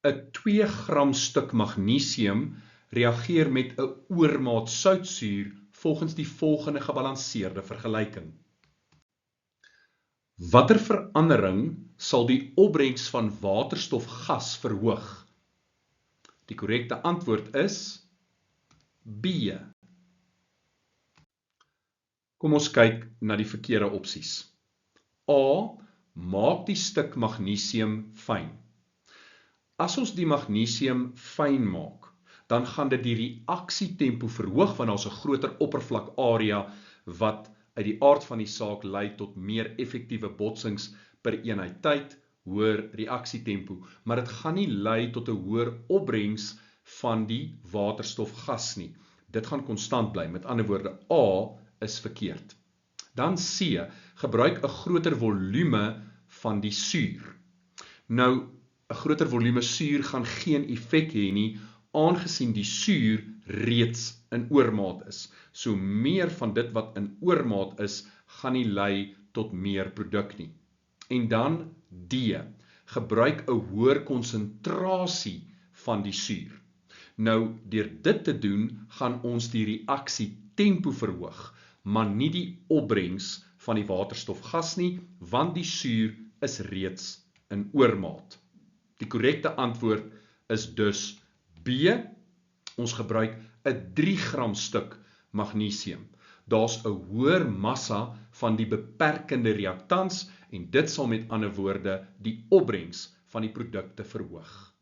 'n 2 gram stuk magnesium reageer met 'n oormaat soutsuur volgens die volgende gebalanseerde vergelyking. Watter verandering sal die opbrengs van waterstofgas verhoog? Die korrekte antwoord is B. Kom ons kyk na die verkeerde opsies. A. Maak die stuk magnesium fyn. As ons die magnesium fyn maak, dan gaan dit die reaksietempo verhoog want daar's 'n groter oppervlakarea wat uit die aard van die saak lei tot meer effektiewe botsings per eenheid tyd, hoër reaksietempo, maar dit gaan nie lei tot 'n hoër opbrengs van die waterstofgas nie. Dit gaan konstant bly. Met ander woorde, A is verkeerd. Dan C, gebruik 'n groter volume van die suur. Nou, 'n groter volume suur gaan geen effek hê nie, aangesien die suur reeds in oormaat is. So meer van dit wat in oormaat is, gaan nie lei tot meer produk nie. En dan D, gebruik 'n hoër konsentrasie van die suur. Nou, deur dit te doen, gaan ons die reaksietempo verhoog, maar nie die opbrengs van die waterstofgas nie, want die suur is reeds in oormaat. Die korrekte antwoord is dus B. Ons gebruik 'n 3 gram stuk magnesium. Daar's 'n hoër massa van die beperkende reaktans en dit sal met ander woorde die opbrengs van die produkte verhoog.